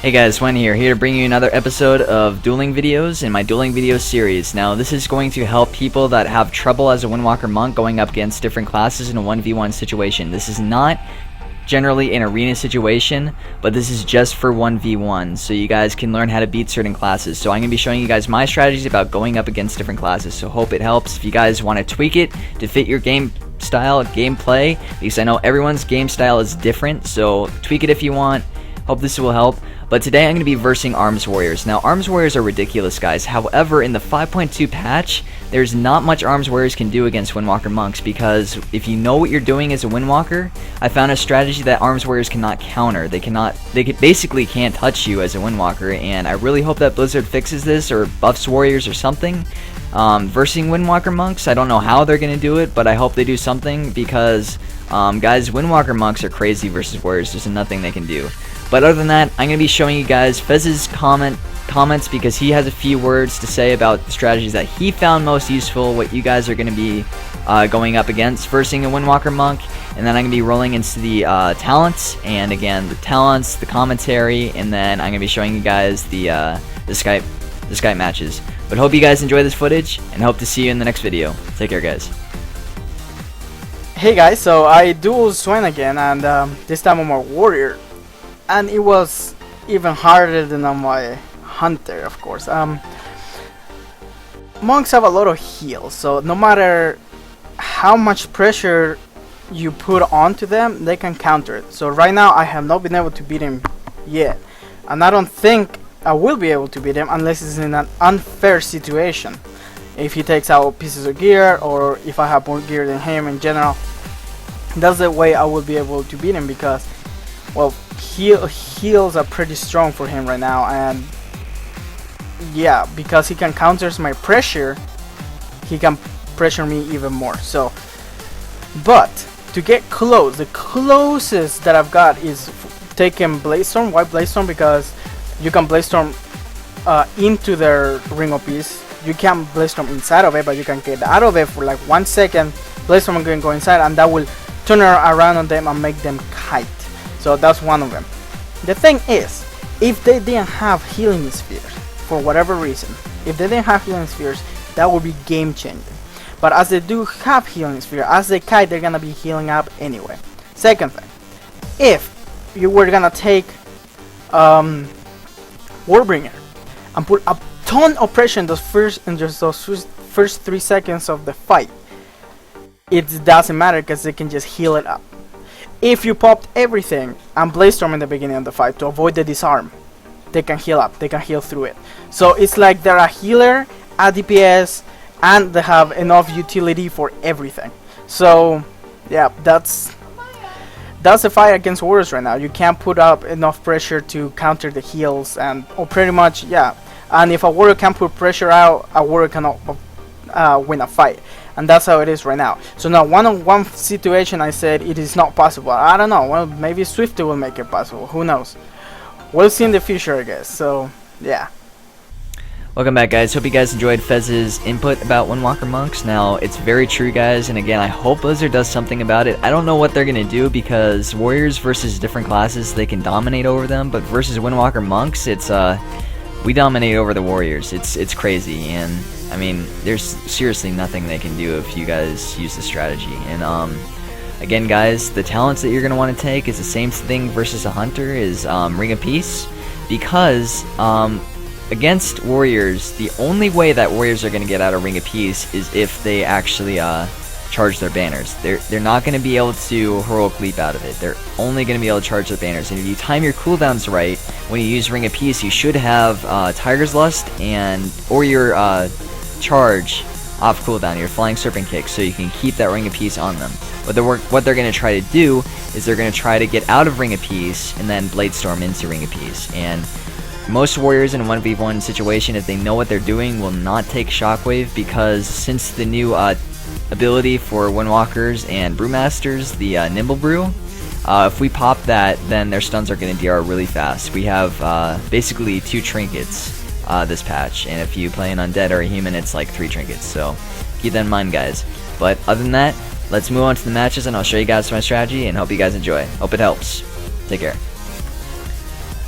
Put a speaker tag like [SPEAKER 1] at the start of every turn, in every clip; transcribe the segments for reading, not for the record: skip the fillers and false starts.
[SPEAKER 1] Hey guys, Xuen here to bring you another episode of dueling videos in my dueling video series. Now this is going to help people that have trouble as a Windwalker monk going up against different classes in a 1v1 situation. This is not generally an arena situation, but this is just for 1v1, so you guys can learn how to beat certain classes. So I'm going to be showing you guys my strategies about going up against different classes, so hope it helps. If you guys want to tweak it to fit your game style, gameplay, because I know everyone's game style is different, so tweak it if you want. Hope this will help. But today I'm going to be versing Arms Warriors. Now Arms Warriors are ridiculous, guys. However, in the 5.2 patch, there's not much Arms Warriors can do against Windwalker monks, because if you know what you're doing as a Windwalker, I found a strategy that Arms Warriors cannot counter. They basically can't touch you as a Windwalker, and I really hope that Blizzard fixes this or buffs Warriors or something. Versing Windwalker monks, I don't know how they're going to do it, but I hope they do something, because guys, Windwalker monks are crazy versus Warriors. There's nothing they can do. But other than that, I'm going to be showing you guys Fez's comments, because he has a few words to say about the strategies that he found most useful, what you guys are going to be going up against versing a Windwalker monk. And then I'm going to be rolling into the talents, and again, the talents, the commentary, and then I'm going to be showing you guys the Skype matches. But hope you guys enjoy this footage, and hope to see you in the next video. Take care, guys.
[SPEAKER 2] Hey guys, so I duel Xuen again, and this time I'm a warrior, and it was even harder than on my hunter, of course. Monks have a lot of heals, so no matter how much pressure you put onto them, they can counter it. So right now I have not been able to beat him yet, and I don't think I will be able to beat him unless it's in an unfair situation. If he takes out pieces of gear, or if I have more gear than him in general, that's the way I will be able to beat him, because, well, heals are pretty strong for him right now, and yeah, because he can counter my pressure, he can pressure me even more. So, but to get close, the closest that I've got is taking Bladestorm, White Bladestorm, because you can Bladestorm into their ring of peace. You can't Bladestorm inside of it, but you can get out of it for like 1 second. Bladestorm can go inside, and that will turn around on them and make them kite. So that's one of them. The thing is, if they didn't have healing spheres, for whatever reason, if they didn't have healing spheres, that would be game changing. But as they do have healing sphere, as they kite, they're gonna be healing up anyway. Second thing, if you were gonna take Warbringer and put a ton of pressure in those first 3 seconds of the fight, it doesn't matter, because they can just heal it up. If you popped everything and Bladestorm in the beginning of the fight to avoid the disarm, they can heal up, they can heal through it. So it's like they're a healer, a DPS, and they have enough utility for everything. So yeah, that's the fight against Warriors right now. You can't put up enough pressure to counter the heals, and or pretty much, yeah. And if a Warrior can put pressure out, a Warrior cannot win a fight. And that's how it is right now. So now, one-on-one situation, I said it is not possible. I don't know. Well, maybe Swifty will make it possible. Who knows? We'll see in the future, I guess. So yeah.
[SPEAKER 1] Welcome back, guys. Hope you guys enjoyed Fez's input about Windwalker monks. Now, it's very true, guys, and again, I hope Blizzard does something about it. I don't know what they're going to do, because Warriors versus different classes, they can dominate over them, but versus Windwalker monks, it's we dominate over the Warriors. It's crazy, and I mean, there's seriously nothing they can do if you guys use the strategy. And again, guys, the talents that you're going to want to take is the same thing versus a hunter, is Ring of Peace, because against Warriors, the only way that Warriors are going to get out of Ring of Peace is if they actually charge their banners. They're not going to be able to Heroic Leap out of it. They're only going to be able to charge their banners. And if you time your cooldowns right, when you use Ring of Peace, you should have Tiger's Lust or your charge off cooldown, your Flying Serpent Kick, so you can keep that Ring of Peace on them. But what they're going to try to do is they're going to try to get out of Ring of Peace and then Bladestorm into Ring of Peace. And most Warriors in a 1v1 situation, if they know what they're doing, will not take Shockwave, because since the new ability for Windwalkers and Brewmasters, the Nimble Brew, if we pop that, then their stuns are going to DR really fast. We have basically 2 trinkets this patch, and if you play an Undead or a Human, it's like 3 trinkets, so keep that in mind, guys. But other than that, let's move on to the matches, and I'll show you guys my strategy, and hope you guys enjoy. Hope it helps. Take care.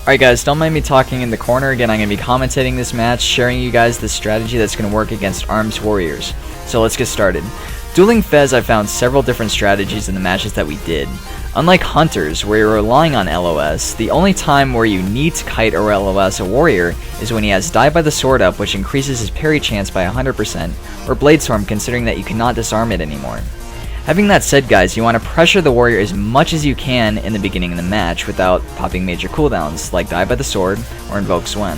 [SPEAKER 1] Alright guys, don't mind me talking in the corner. Again, I'm going to be commentating this match, sharing you guys the strategy that's going to work against Arms Warriors. So let's get started. Dueling Fez, I found several different strategies in the matches that we did. Unlike Hunters, where you're relying on LOS, the only time where you need to kite or LOS a warrior is when he has Die by the Sword up, which increases his parry chance by 100%, or Bladestorm considering that you cannot disarm it anymore. Having that said guys, you want to pressure the warrior as much as you can in the beginning of the match without popping major cooldowns, like Die by the Sword or Invoke Xuen.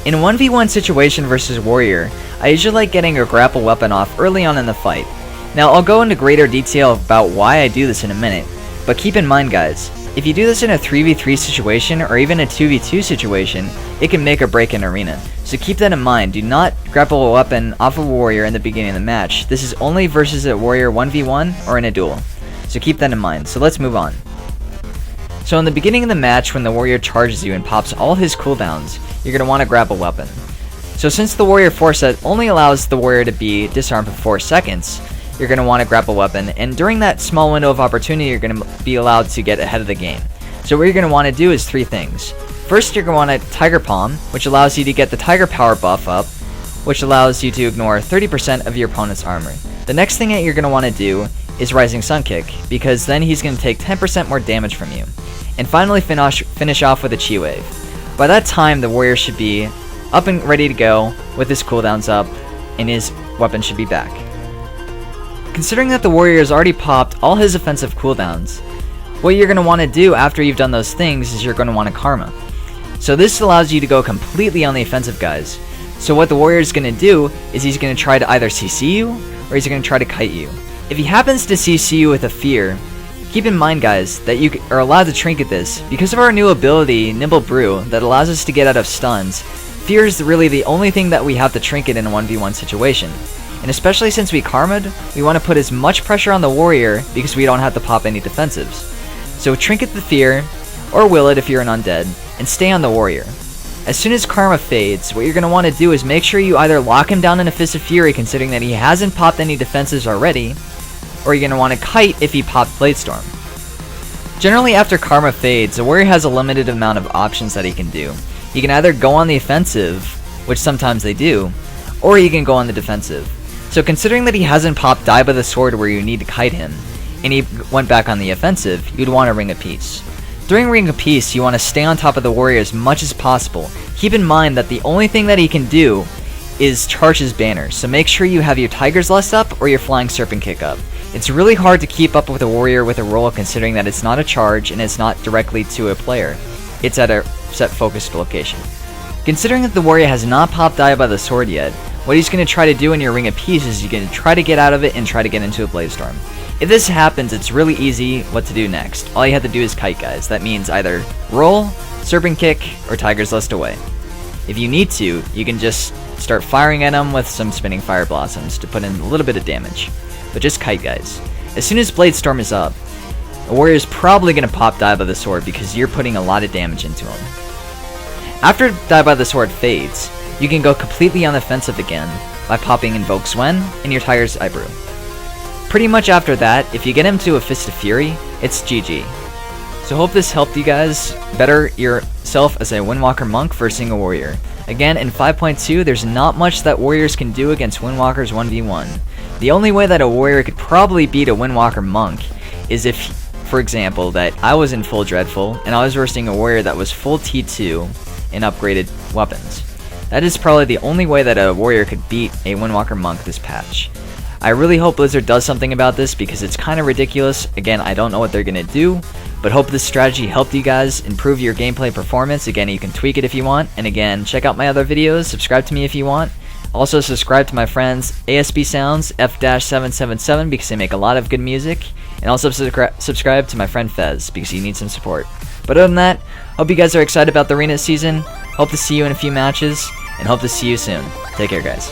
[SPEAKER 1] In a 1v1 situation versus warrior, I usually like getting a grapple weapon off early on in the fight. Now I'll go into greater detail about why I do this in a minute, but keep in mind guys, if you do this in a 3v3 situation or even a 2v2 situation, it can make or break an arena. So keep that in mind, do not grapple a weapon off a warrior in the beginning of the match. This is only versus a warrior 1v1 or in a duel. So keep that in mind, so let's move on. So in the beginning of the match, when the warrior charges you and pops all his cooldowns, you're going to want to grab a weapon. So since the warrior 4 set only allows the warrior to be disarmed for 4 seconds, you're going to want to grab a weapon, and during that small window of opportunity, you're going to be allowed to get ahead of the game. So what you're going to want to do is 3 things. First, you're going to want to Tiger Palm, which allows you to get the Tiger Power buff up, which allows you to ignore 30% of your opponent's armor. The next thing that you're going to want to do is Rising Sun Kick, because then he's going to take 10% more damage from you. And finally, finish off with a Chi Wave. By that time, the warrior should be up and ready to go with his cooldowns up, and his weapon should be back. Considering that the warrior has already popped all his offensive cooldowns, what you're going to want to do after you've done those things is you're going to want to Karma. So this allows you to go completely on the offensive guys. So what the warrior is going to do is he's going to try to either CC you, or he's going to try to kite you. If he happens to CC you with a Fear, keep in mind guys that you are allowed to trinket this. Because of our new ability, Nimble Brew, that allows us to get out of stuns, Fear is really the only thing that we have to trinket in a 1v1 situation. And especially since we Karma'd, we want to put as much pressure on the warrior because we don't have to pop any defensives. So trinket the Fear, or will it if you're an undead, and stay on the warrior. As soon as Karma fades, what you're going to want to do is make sure you either lock him down in a Fist of Fury considering that he hasn't popped any defensives already, or you're going to want to kite if he popped Bladestorm. Generally after Karma fades, the warrior has a limited amount of options that he can do. He can either go on the offensive, which sometimes they do, or he can go on the defensive. So considering that he hasn't popped Die by the Sword where you need to kite him, and he went back on the offensive, you'd want to Ring of Peace. During Ring of Peace, you want to stay on top of the warrior as much as possible. Keep in mind that the only thing that he can do is charge his banner, so make sure you have your Tiger's Lust up or your Flying Serpent Kick up. It's really hard to keep up with a warrior with a roll considering that it's not a charge and it's not directly to a player. It's at a set focused location. Considering that the warrior has not popped Die by the Sword yet, what he's going to try to do in your Ring of Peace is you're going to try to get out of it and try to get into a Bladestorm. If this happens, it's really easy what to do next. All you have to do is kite guys. That means either roll, Serpent Kick, or Tiger's Lust away. If you need to, you can just start firing at him with some Spinning Fire Blossoms to put in a little bit of damage. But just kite guys. As soon as Bladestorm is up, the warrior is probably going to pop Die by the Sword because you're putting a lot of damage into him. After Die by the Sword fades, you can go completely on the offensive again by popping Invoke Xuen and your Tiger's Eye Brew. Pretty much after that, if you get him to a Fist of Fury, it's GG. So hope this helped you guys better yourself as a Windwalker Monk versus a warrior. Again, in 5.2, there's not much that warriors can do against Windwalkers 1v1. The only way that a warrior could probably beat a Windwalker Monk is if, for example, that I was in full Dreadful and I was versing a warrior that was full T2 and upgraded weapons. That is probably the only way that a warrior could beat a Windwalker Monk this patch. I really hope Blizzard does something about this because it's kind of ridiculous. Again, I don't know what they're going to do, but hope this strategy helped you guys improve your gameplay performance. Again, you can tweak it if you want. And again, check out my other videos, subscribe to me if you want. Also subscribe to my friends ASB Sounds F-777 because they make a lot of good music. And also subscribe to my friend Fez because he needs some support. But other than that, hope you guys are excited about the arena season. Hope to see you in a few matches, and hope to see you soon. Take care, guys.